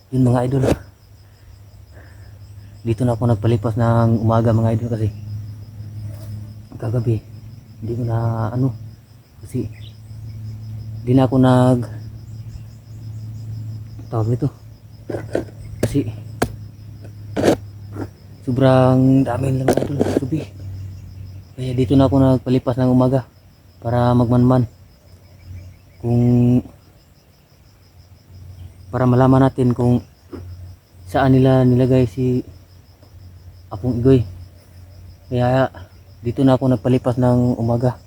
Yun mga idol, dito na ako nagpalipas ng umaga mga idol kasi kagabi hindi ko na kasi hindi na ako tawag nito kasi sobrang dami lang mga idol subi. Kaya dito na ako nagpalipas ng umaga para magmanman kung para malaman natin kung saan nila nilagay si Apong Igoy. Kaya dito na ako nagpalipas ng umaga.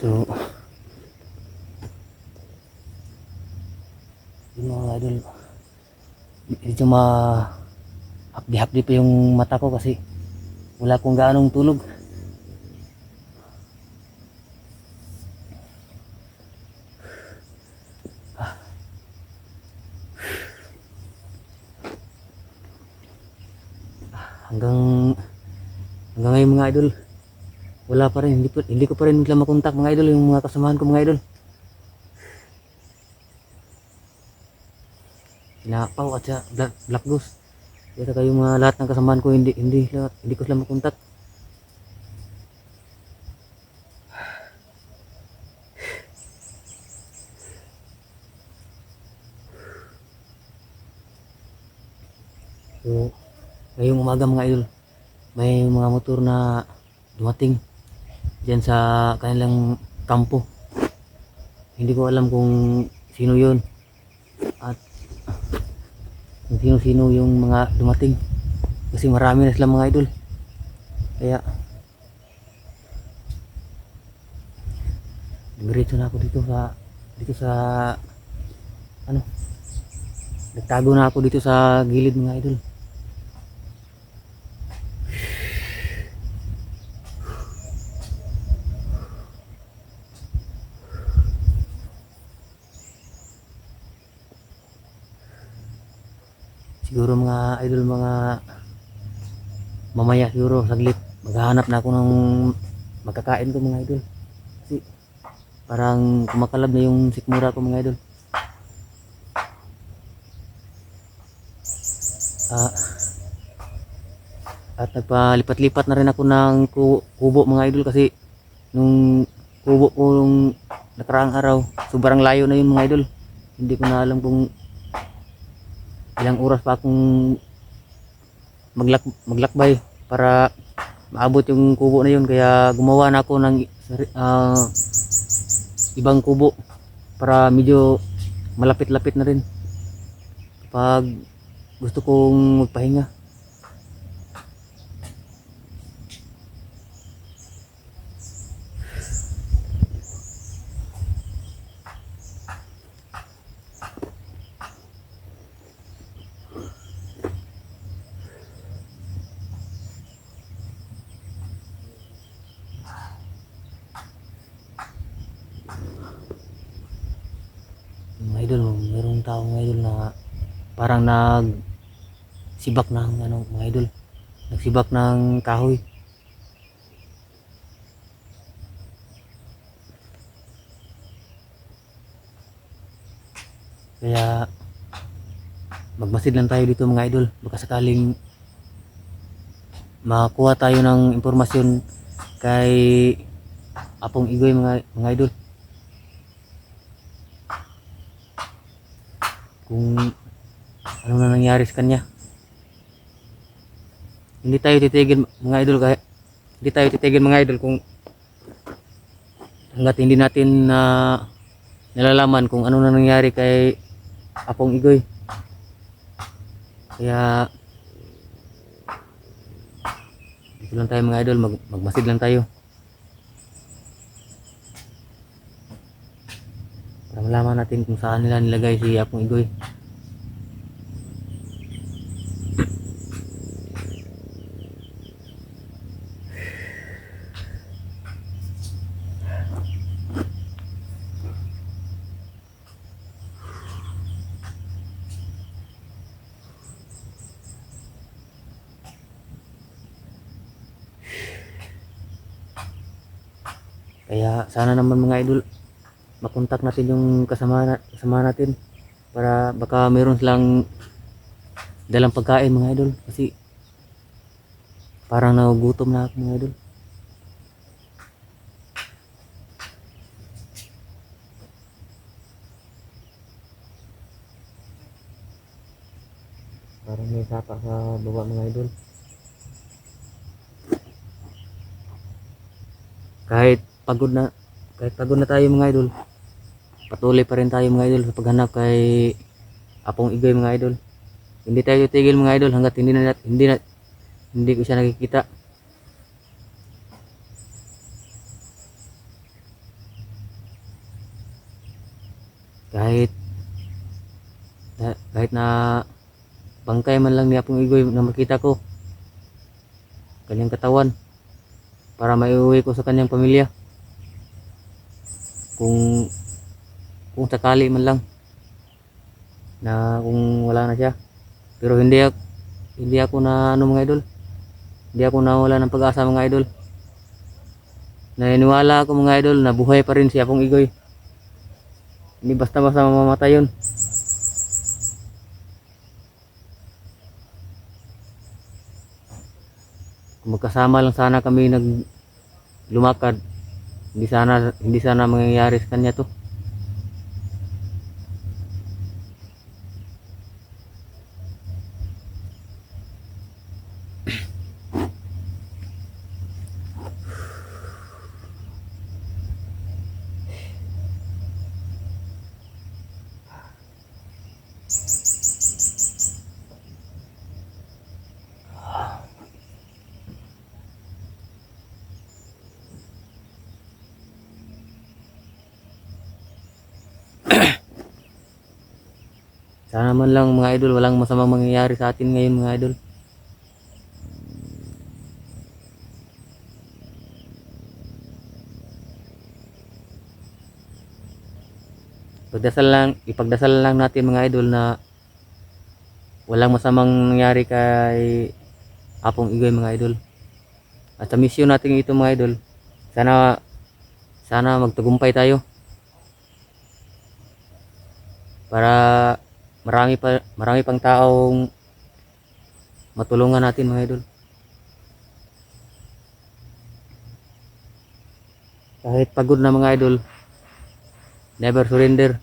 So yun mga idol, medyo hapdi-hapdi pa yung mata ko kasi wala akong gaanong tulog. Hanggang ngayon mga idol, wala pa rin, hindi ko pa rin sila makontak mga idol, yung mga kasamahan ko mga idol. Sinapaw at sa Black Ghost. Kaya kayo mga lahat ng kasamahan ko hindi ko sila makontak. So, ngayong umaga mga idol, may mga motor na dumating diyan sa kanilang kampo. Hindi ko alam kung sino yun at kung sino-sino yung mga dumating kasi marami na sila mga idol. Kaya diretso na ako dito sa nagtago na ako dito sa gilid mga idol. Siguro mga idol, mga mamaya siguro saglit maghahanap na ako ng magkakain ko mga idol kasi parang kumakalab na yung sikmura ko mga idol. At nagpalipat-lipat na rin ako ng kubo mga idol kasi nung kubo ko nung nakaraang araw sobrang layo na yun mga idol. Hindi ko na alam kung ilang oras pa akong maglakbay para maabot yung kubo na yun. Kaya gumawa na ako ng ibang kubo para medyo malapit-lapit na rin pag gusto kong magpahinga. Mga idol, mayroong tao mga idol na parang nagsibak ng mga idol, nagsibak ng kahoy. Kaya magmasid lang tayo dito mga idol, baka sakaling makakuha tayo ng impormasyon kay Apong Igoy mga idol, kung ano na nangyari sa kanya. Hindi tayo titigil mga idol, hindi tayo titigil mga idol kung hanggat hindi natin nalalaman kung ano na nangyari kay Apong Igoy. Kaya dito lang tayo mga idol, magmasid lang tayo para malaman natin kung saan nila nilagay si Apong Igoy. Kaya sana naman mga idol, makontak natin yung kasama natin para baka meron silang dalang pagkain mga idol, kasi parang nagugutom na ako mga idol. Parang may sapa sa baba mga idol. Kahit pagod na tayo mga idol, patuloy pa rin tayo mga idol sa paghanap kay Apong Igoy mga idol. Hindi tayo titigil mga idol hangga't hindi ko siya nakikita. Kahit na bangkay man lang ni Apong Igoy na makita ko kanyang katawan, para maiuwi ko sa kanyang pamilya, kung sakali man lang na kung wala na siya. Pero hindi ako na ano mga idol, hindi ako nawala ng pag-asa mga idol. Naniniwala ako mga idol na buhay pa rin si Apong Igoy. Hindi basta-basta mamamatay yun. Kung magkasama lang sana kami lumakad, hindi sana mangyayari sa kanya to. Sana man lang mga idol, walang masamang mangyayari sa atin ngayon mga idol. Ipagdasal lang natin mga idol na walang masamang nangyari kay Apong Igoy mga idol. At sa mission natin ito mga idol, sana magtagumpay tayo para marami pang taong matulungan natin mga idol. Kahit pagod na mga idol, never surrender.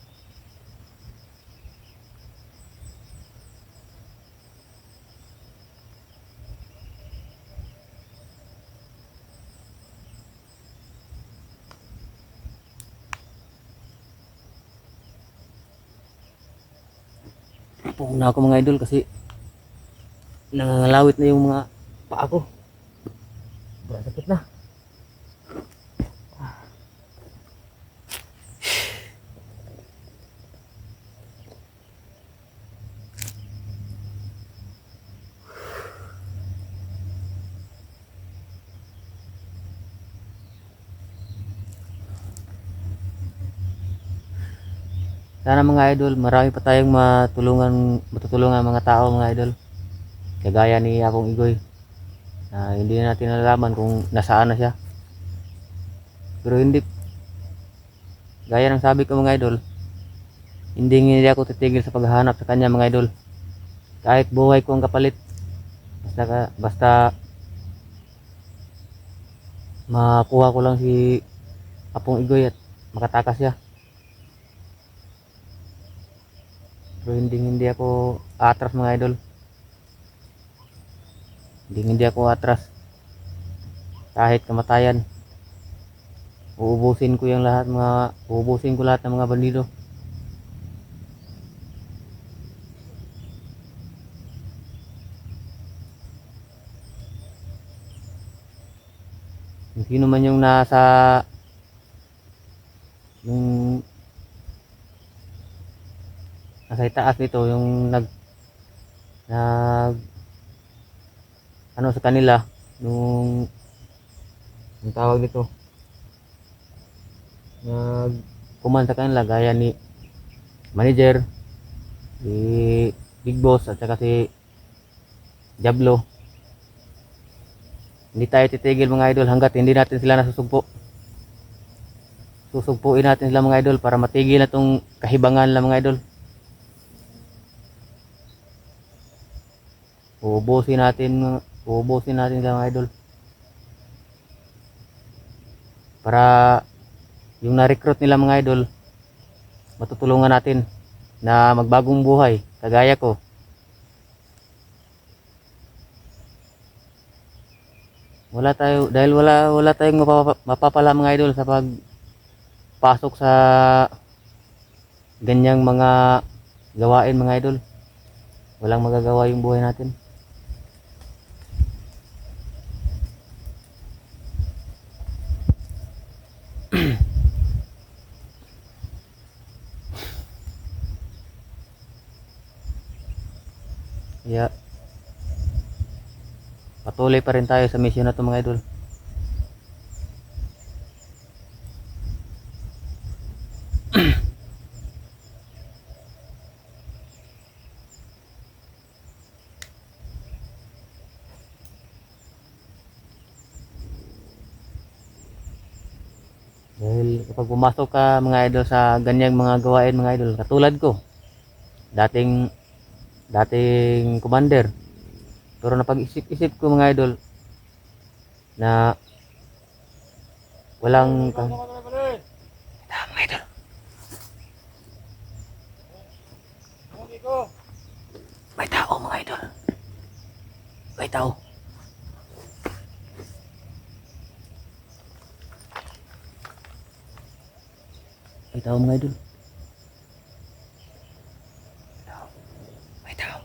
Puong na ako mga idol kasi nangangalawit na yung mga paa ko. Sobrang sakit na. Sana mga idol, marami pa tayong matutulungan mga tao mga idol. Kagaya ni Apong Igoy, na hindi natin nalalaman kung nasaan na siya. Pero gaya ng sabi ko mga idol, hindi ako titigil sa paghahanap sa kanya mga idol. Kahit buhay ko ang kapalit, basta makuha ko lang si Apong Igoy at makatakas siya. Pero hindi ako atras mga idol. Hindi ako atras. Kahit kamatayan, uubusin ko lahat ng mga bandido. Kung sino man yung yung nasa itaas nito, yung nag ano sa kanila, yung tawag nito, nag kuman sa kanila, gaya ni manager, si Big Boss at saka si Diablo. Hindi tayo titigil mga idol hanggat hindi natin sila nasusugpo. susugpuin natin sila mga idol para matigil na tong kahibangan nila mga idol. Uubusin natin sila mga idol. Para yung na-recruit nila mga idol, matutulungan natin na magbagong buhay kagaya ko. Wala tayong mapapala mga idol sa pagpasok sa ganyang mga gawain mga idol. Walang magagawa yung buhay natin. Kaya patuloy pa rin tayo sa mission na to mga idol. Dahil kapag pumasok ka mga idol sa ganyang mga gawain mga idol, katulad ko, dating commander, pero napag-isip ko mga idol na walang mga idol. May tao mga idol. May tao. May tao mga idol. May tao.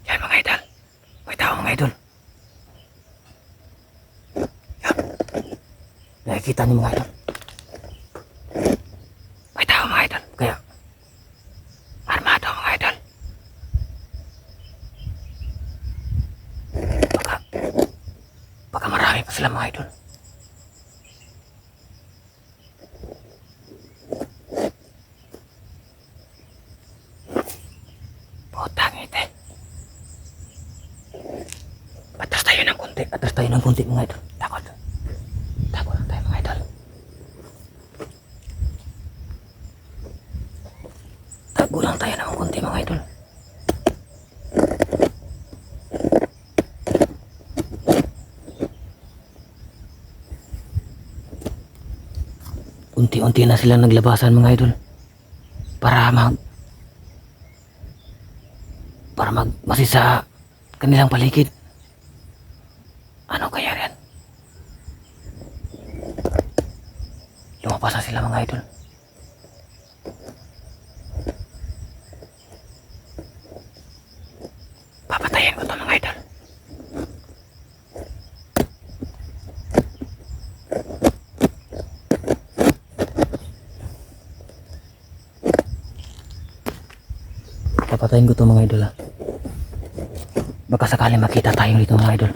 Yan mga idol. May tao mga idol. Yan. Nakikita niyo mga idol. May tao mga idol. Kaya armado mga idol. Baka marami pa sila mga idol. Putang ite. Atras tayo ng konti. Atras tayo ng konti mga idol. Takot. Takot lang tayo mga idol. Tago lang tayo ng konti mga idol. Unti-unti na sila naglabasan mga idol para magmasid sa kanilang paligid. Ano kaya yan? Lumabas na sila mga idol. Papatayin ko to mga idol. Papatayin ko to mga idol ha. Baka sakali makita tayo dito mga idol.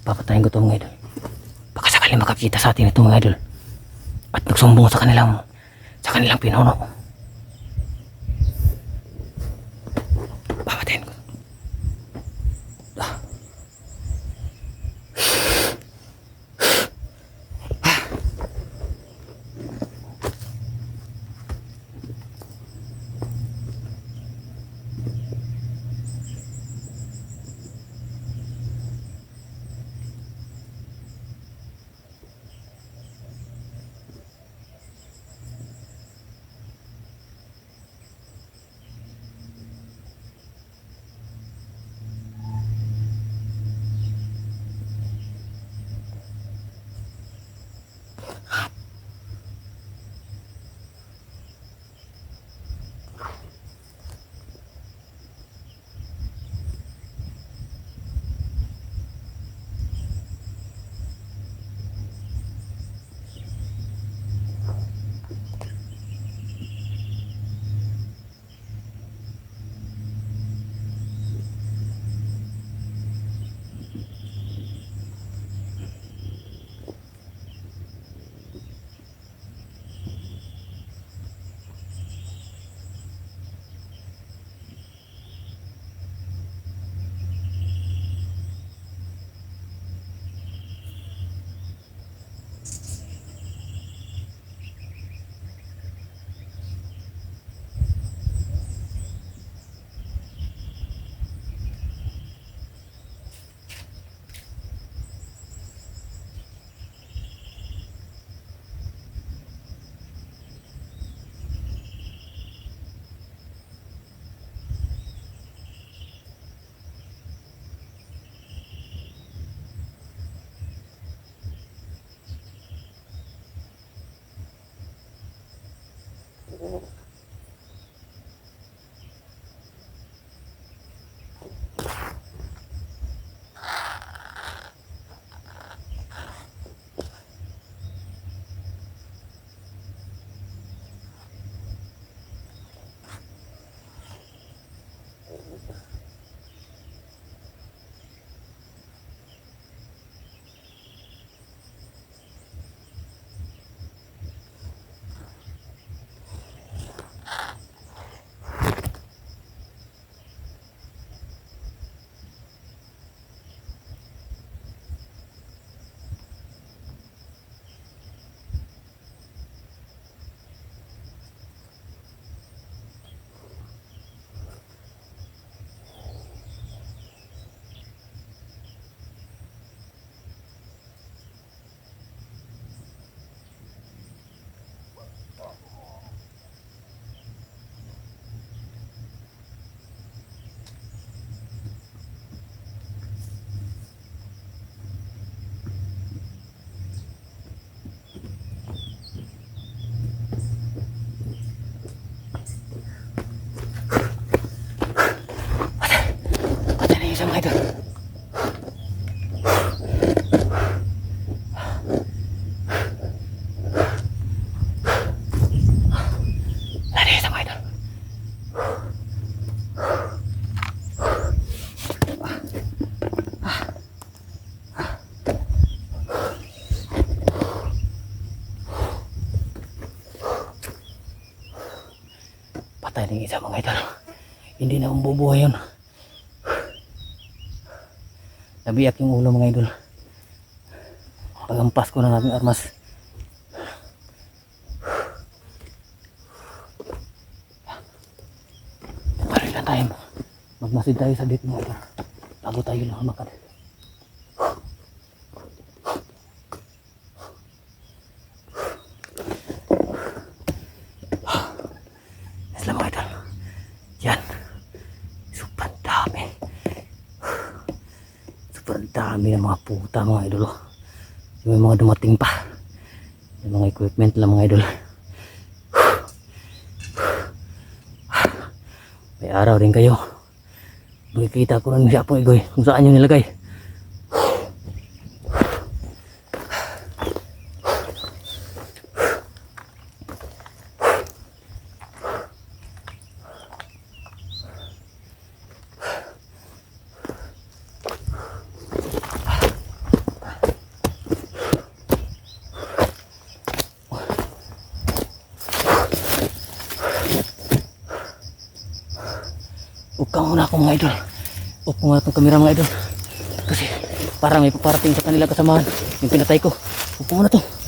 Papatayin ko to mga idol. Baka sakali makakita sa atin ito mga idol. At nagsumbong sa kanilang pinuno. Papatayin ko. Patay na yung isa mga idol. Wala na yung isa mga idol. Patay na yung isa mga idol. Hindi na mabubuhay yun. Nabiyak yung ulo mga idol. Pagampas ko ng aking armas. Pari lang tayo. Magmasid tayo sa date mga idol. Bago tayo lumakad. Isla mga idol. Yan. Sobrang dami. Sobrang dami ng mga puta mga idol. Yung mga dumating pa. Yung mga equipment lang mga idol. May araw rin kayo. Makikita ko ng Japong igoy kung saan yung nilagay. Upo muna ako mga idol. Upo muna itong kamera mga idol. Kasi parang may paparating sa kanila kasamahan. Yung pinatay ko. Upo muna to.